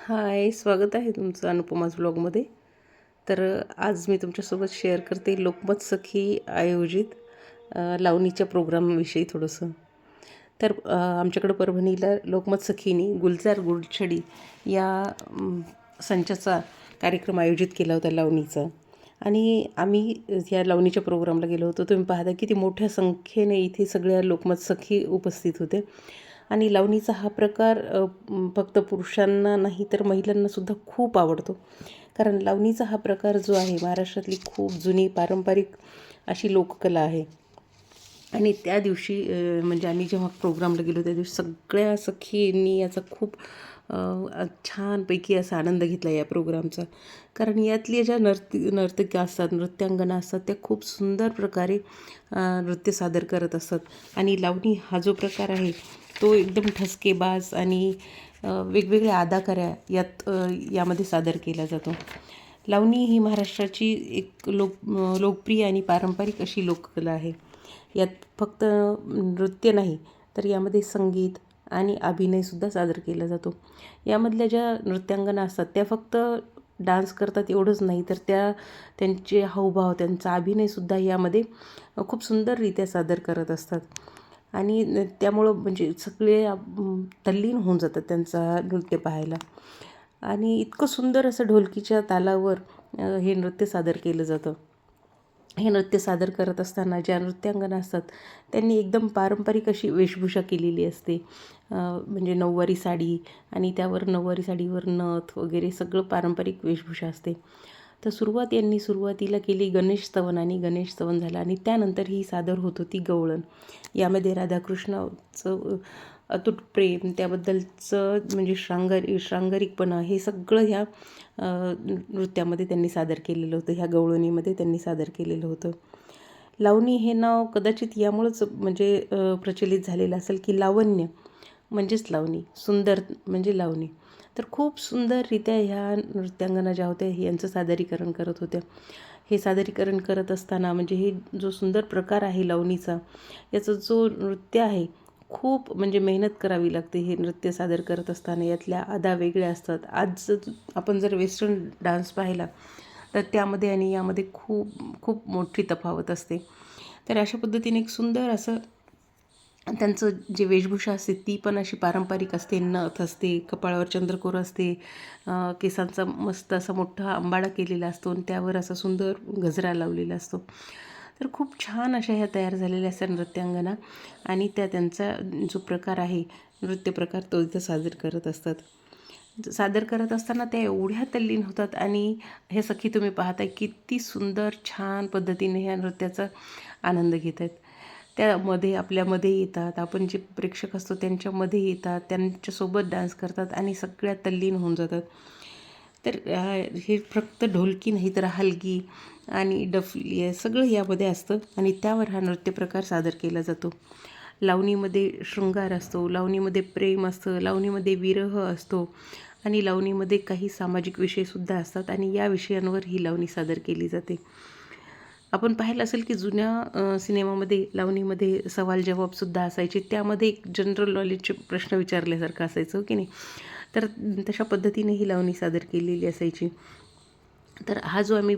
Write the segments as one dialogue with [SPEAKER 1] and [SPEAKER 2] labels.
[SPEAKER 1] हाय, स्वागत आहे तुमचं अनुपमाज ब्लॉगमध्ये. आज मी तुमच्यासोबत शेअर करते लोकमत सखी आयोजित लावणीच्या प्रोग्रामविषयी थोडंसं. आमच्याकडं परभणीला लोकमत सखीनी गुलजार गुलछडी या संचाचा कार्यक्रम आयोजित केला होता लावणीचा. आणि आम्ही या लावणीच्या प्रोग्रामला गेलो होतो. तुम्ही पाहता किती मोठ्या संख्येने इथे सगळ्या लोकमत सखी उपस्थित होते. आणि लावणीचा हा प्रकार फक्त पुरुषांना नाही तर महिलांनासुद्धा खूप आवडतो. कारण लावणीचा हा प्रकार जो आहे महाराष्ट्रातली खूप जुनी पारंपरिक अशी लोककला आहे. आणि त्या दिवशी म्हणजे आम्ही जेव्हा प्रोग्रामला गेलो त्या दिवशी सगळ्या सखींनी याचा खूप छानपैकी असा आनंद घेतला या प्रोग्रामचा. कारण यातल्या ज्या नर्तकी असतात, नृत्यांगना असतात, त्या खूप सुंदर प्रकारे नृत्य सादर करत असतात. आणि लावणी हा जो प्रकार आहे तो एकदम ठसकेबाज आणि वेगवेगळ्या अदाकाऱ्या यामध्ये सादर केला जातो. लावणी ही महाराष्ट्राची एक लोकप्रिय आणि पारंपरिक अशी लोककला आहे. यात फक्त नृत्य नाही तर यामध्ये संगीत आणि अभिनयसुद्धा सादर केला जातो. यामधल्या ज्या नृत्यांगना असतात त्या फक्त डान्स करतात एवढंच नाही तर त्यांचे हावभाव, त्यांचा अभिनयसुद्धा यामध्ये खूप सुंदररित्या सादर करत असतात. आणि त्यामुळं म्हणजे सगळे तल्लीन होऊन जातात त्यांचा नृत्य पाहायला. आणि इतकं सुंदर असं ढोलकीच्या तालावर हे नृत्य सादर केलं जातं. हे नृत्य सादर करत असताना ज्या नृत्यांगना असतात त्यांनी एकदम पारंपरिक अशी वेशभूषा केलेली असते. म्हणजे नऊवारी साडी आणि त्यावर नऊवारी साडीवर नथ वगैरे सगळं पारंपरिक वेशभूषा असते. तर सुरुवातीला केली गणेश स्तवन आणि गणेश स्तवन झालं आणि त्यानंतर ही सादर होत होती गवळण. यामध्ये राधाकृष्णाचं अतूट प्रेम, त्याबद्दलचं म्हणजे श्रांगरिकपणा हे सगळं ह्या नृत्यामध्ये त्यांनी सादर केलेलं होतं. ह्या गवळणीमध्ये त्यांनी सादर केलेलं होतं. लावणी हे नाव कदाचित यामुळंच म्हणजे प्रचलित झालेलं असेल की लावण्य म्हणजेच लावणी, सुंदर म्हणजे लावणी. तर खूप सुंदररित्या ह्या नृत्यांगना ज्या होत्या यांचं सादरीकरण करत होत्या. हे सादरीकरण करत असताना म्हणजे हे जो सुंदर प्रकार आहे लावणीचा, याचा जो नृत्य आहे खूप म्हणजे मेहनत करावी लागते. हे नृत्य सादर करत असताना यातल्या अदा वेगळ्या असतात. आज आपण जर वेस्टर्न डान्स पाहिला तर त्यामध्ये आणि यामध्ये खूप खूप मोठी तफावत असते. तर अशा पद्धतीने एक सुंदर असं त्यांचं जे वेशभूषा असते ती पण अशी पारंपरिक असते. नथ असते, कपाळावर चंद्रकोर असते, केसांचा मस्त असा मोठा अंबाडा केलेला असतो आणि त्यावर असा सुंदर गजरा लावलेला असतो. तर खूप छान अशा ह्या तयार झालेल्या असतात नृत्यांगना आणि त्यांचा जो प्रकार आहे नृत्य प्रकार तो इथं सादर करत असतात. सादर करत असताना त्या एवढ्या तल्लीन होतात आणि हे सखी तुम्ही पाहताय किती सुंदर छान पद्धतीने ह्या नृत्याचा आनंद घेत आहेत. त्यामध्ये आपल्यामध्ये येतात, आपण जे प्रेक्षक असतो त्यांच्यामध्ये येतात, त्यांच्यासोबत डान्स करतात आणि सगळ्या तल्लीन होऊन जातात. तर हे फक्त ढोलकी नाही तर हलगी आणि डफली आहे सगळं यामध्ये असतं आणि त्यावर हा नृत्यप्रकार सादर केला जातो. लावणीमध्ये शृंगार असतो, लावणीमध्ये प्रेम असतं, लावणीमध्ये विरह असतो आणि लावणीमध्ये काही सामाजिक विषयसुद्धा असतात आणि या विषयांवर ही लावणी सादर केली जाते. आपण पाहिलं असेल की जुन्या सिनेमामध्ये लावणीमध्ये सवाल जवाबसुद्धा असायचे. त्यामध्ये एक जनरल नॉलेजचे प्रश्न विचारल्यासारखं असायचं, हो की नाही? तर तशा पद्धतीने ही लावणी सादर केलेली असायची. तर हा जो आम्ही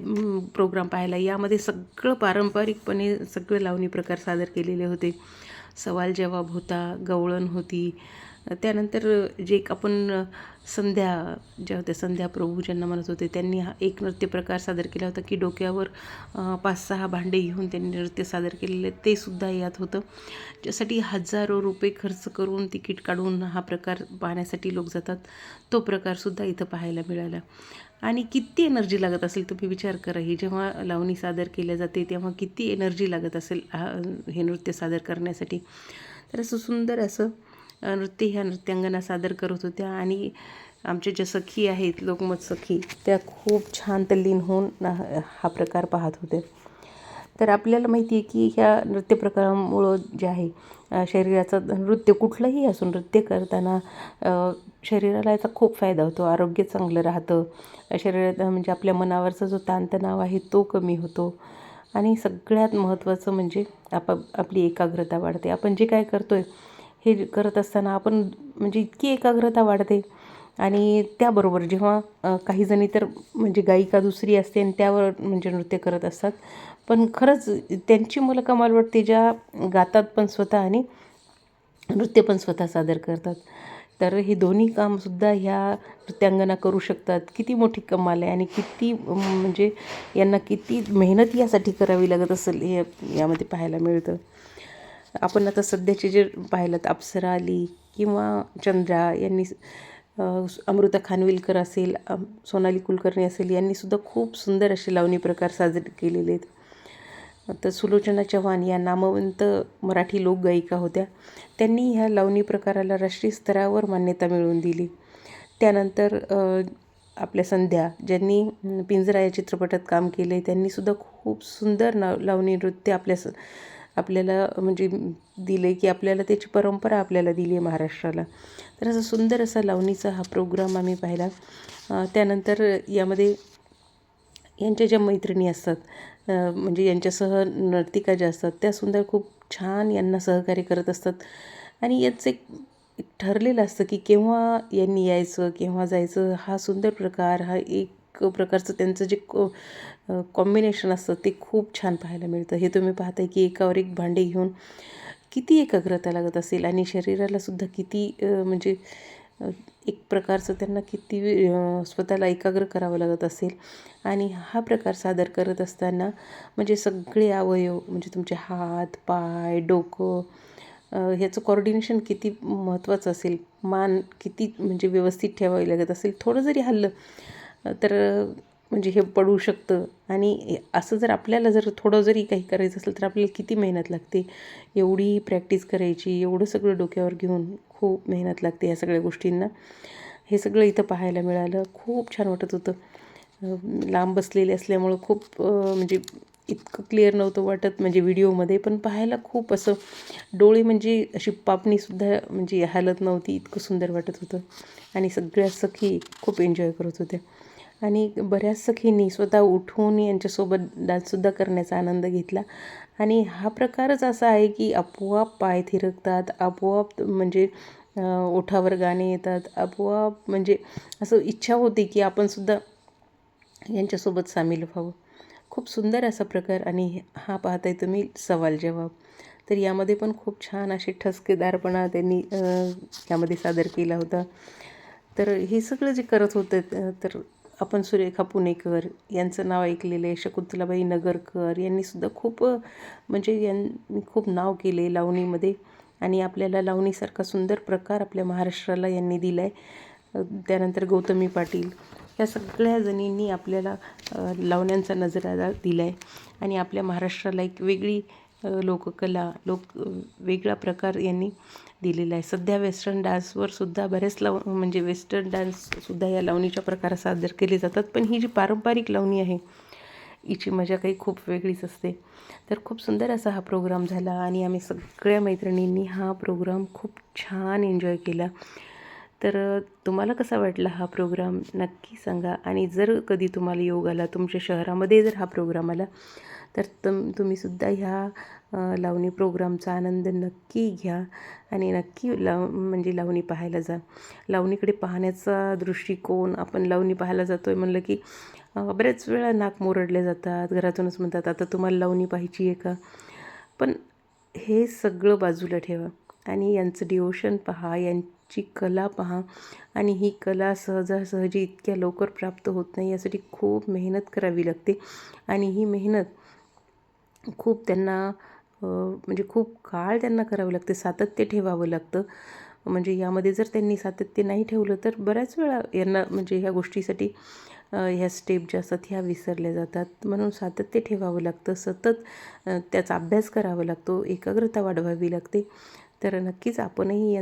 [SPEAKER 1] प्रोग्राम पाहिला यामध्ये सगळं पारंपरिकपणे सगळे लावणी प्रकार सादर केलेले होते. सवाल जवाब होता, गवळण होती. त्यानंतर जे एक आपण संध्या ज्या होत्या, संध्या प्रभू ज्यांना म्हणत होते, त्यांनी हा एक नृत्य प्रकार सादर केला होता की डोक्यावर 5-6 भांडे घेऊन त्यांनी नृत्य सादर केलेले ते सुद्धा यात होतं. ज्यासाठी हजारो रुपये खर्च करून तिकीट काढून हा प्रकार पाहण्यासाठी लोक जातात. तो प्रकारसुद्धा इथं पाहायला मिळाला. आणि किती एनर्जी लागत असेल तुम्ही विचार करा. ही जेव्हा लावणी सादर केल्या जाते तेव्हा किती एनर्जी लागत असेल हे नृत्य सादर करण्यासाठी. तर असं सुंदर असं नृत्य ह्या नृत्यांगना सादर करत होत्या आणि आमच्या ज्या सखी आहेत लोकमत सखी त्या खूप छान तल्लीन होऊन हा प्रकार पाहत होते. तर आपल्याला माहिती आहे की ह्या नृत्य प्रकारामुळं जे आहे शरीराचं नृत्य कुठलंही असो नृत्य करताना शरीराला याचा खूप फायदा होतो. आरोग्य चांगलं राहतं. शरीरात म्हणजे आपल्या मनावरचा जो ताणतणाव आहे तो कमी होतो आणि सगळ्यात महत्त्वाचं म्हणजे आपली एकाग्रता वाढते. आपण जे काय करतो आहे हे करत असताना आपण म्हणजे इतकी एकाग्रता वाढते आणि त्याबरोबर जेव्हा काही जणी तर म्हणजे गायिका दुसरी असते आणि त्यावर म्हणजे नृत्य करत असतात, पण खरंच त्यांची मला कमाल वाटते ज्या गातात पण स्वतः आणि नृत्य पण स्वतः सादर करतात. तर हे दोन्ही कामसुद्धा ह्या नृत्यांगना करू शकतात. किती मोठी कमाल आहे आणि किती म्हणजे यांना किती मेहनत यासाठी करावी लागत असेल हे यामध्ये पाहायला मिळतं. आपण आता सध्याचे जे पाहिलं अप्सरा आली किंवा चंद्रा यांनी अमृता खानविलकर असेल, सोनाली कुलकर्णी असेल, यांनीसुद्धा खूप सुंदर असे लावणी प्रकार साजरे केलेले आहेत. तर सुलोचना चव्हाण या नामवंत मराठी लोकगायिका होत्या. त्यांनी ह्या लावणी प्रकाराला राष्ट्रीय स्तरावर मान्यता मिळवून दिली. त्यानंतर आपल्या संध्या ज्यांनी पिंजरा या चित्रपटात काम केले, त्यांनीसुद्धा खूप सुंदर लावणी नृत्य आपल्याला म्हणजे दिले, की आपल्याला त्याची परंपरा आपल्याला दिली आहे महाराष्ट्राला. तर असं सुंदर असा लावणीचा हा प्रोग्राम आम्ही पाहिला. त्यानंतर यामध्ये यांच्या ज्या मैत्रिणी असतात, म्हणजे यांच्यासह नर्तिका ज्या असतात, त्यासुद्धा खूप छान यांना सहकार्य करत असतात. आणि याचं एक एक ठरलेलं असतं की केव्हा यांनी यायचं, केव्हा जायचं. हा सुंदर प्रकार, हा एक प्रकारचं त्यांचं जे कॉम्बिनेशन असतं ते खूप छान पाहायला मिळतं. हे तुम्ही पाहताय की एकावर एक भांडे घेऊन किती एकाग्रता लागत असेल आणि शरीरालासुद्धा किती म्हणजे एक प्रकारचं त्यांना किती स्वतःला एकाग्र करावं लागत असेल. आणि हा प्रकार सादर करत असताना म्हणजे सगळे अवयव म्हणजे तुमचे हात, पाय, डोकं, ह्याचं कोऑर्डिनेशन किती महत्त्वाचं असेल. मान किती म्हणजे व्यवस्थित ठेवावी लागत असेल. थोडं जरी हललं तर म्हणजे हे पडू शकतं. आणि असं जर आपल्याला जर थोडं जरी काही करायचं असेल तर आपल्याला किती मेहनत लागते. एवढी प्रॅक्टिस करायची, एवढं सगळं डोक्यावर घेऊन खूप मेहनत लागते या सगळ्या गोष्टींना. हे सगळं इथं पाहायला मिळालं. खूप छान वाटत होतं. लांब बसलेले असल्यामुळं खूप म्हणजे इतकं क्लिअर नव्हतं वाटत म्हणजे व्हिडिओमध्ये, पण पाहायला खूप असं डोळे म्हणजे अशी पापणीसुद्धा म्हणजे हालत नव्हती, इतकं सुंदर वाटत होतं. आणि सगळ्या सखी खूप एन्जॉय करत होत्या. आणि बऱ्याच सखींनी स्वतः उठून यांच्यासोबत डान्ससुद्धा करण्याचा आनंद घेतला. आणि हा प्रकारच असा आहे की आपोआप पाय थिरकतात, आपोआप म्हणजे ओठावर गाणे येतात, आपोआप म्हणजे असं इच्छा होती की आपणसुद्धा यांच्यासोबत सामील व्हावं. खूप सुंदर असा प्रकार. आणि हा पाहताय तुम्ही सवाल जवाब. तर यामध्ये पण खूप छान असे ठसकेदारपणा त्यांनी यामध्ये सादर केला होता. तर हे सगळं जे करत होते तर आपण सुरेखा पुणेकर यांचं नाव ऐकलेलं आहे. शकुंतलाबाई नगरकर यांनीसुद्धा खूप म्हणजे यांनी खूप नाव केले लावणीमध्ये. आणि आपल्याला लावणीसारखा सुंदर प्रकार आपल्या महाराष्ट्राला यांनी दिला आहे. त्यानंतर गौतमी पाटील या सगळ्या जणींनी आपल्याला लावण्यांचा नजरारा दिला आहे. आणि आपल्या महाराष्ट्राला एक वेगळी लोककला वेगळा प्रकार यांनी दिलेला आहे. सध्या वेस्टर्न डान्सवर सुद्धा बऱ्याच म्हणजे वेस्टर्न डान्ससुद्धा या लावणीच्या प्रकारात सादर केले जातात. पण ही जी पारंपरिक लावणी आहे हिची मजा काही खूप वेगळीच असते. तर खूप सुंदर असा हा प्रोग्राम झाला आणि आम्ही सगळ्या मैत्रिणींनी हा प्रोग्राम खूप छान एन्जॉय केला. तर तुम्हाला कसा वाटला हा प्रोग्राम नक्की सांगा. आणि जर कधी तुम्हाला योग आला, तुमच्या शहरामध्ये जर हा प्रोग्राम आला, तर तुम्हीसुद्धा ह्या लावणी प्रोग्रामचा आनंद नक्की घ्या. आणि नक्की म्हणजे लावणी पाहायला जा. लावणीकडे पाहण्याचा दृष्टिकोन, आपण लावणी पाहायला जातो आहे म्हणलं की बऱ्याच वेळा नाक मोरडले जातात. घरातूनच म्हणतात, आता तुम्हाला लावणी पाहायची आहे का? पण हे सगळं बाजूला ठेवा आणि यांचं डिवोशन पहा, यांची कला पहा. आणि ही कला सहजासहजी इतक्या लवकर प्राप्त होत नाही. यासाठी खूप मेहनत करावी लागते. आणि ही मेहनत खूप त्यांना म्हणजे खूप काळ त्यांना करावं लागते, सातत्य ठेवावं लागतं. म्हणजे यामध्ये जर त्यांनी सातत्य नाही ठेवलं तर बऱ्याच वेळा यांना म्हणजे ह्या गोष्टीसाठी ह्या स्टेप ज्या असतात ह्या विसरल्या जातात. म्हणून सातत्य ठेवावं लागतं, सतत त्याचा अभ्यास करावा लागतो, एकाग्रता वाढवावी लागते. तर नक्कीच आपणही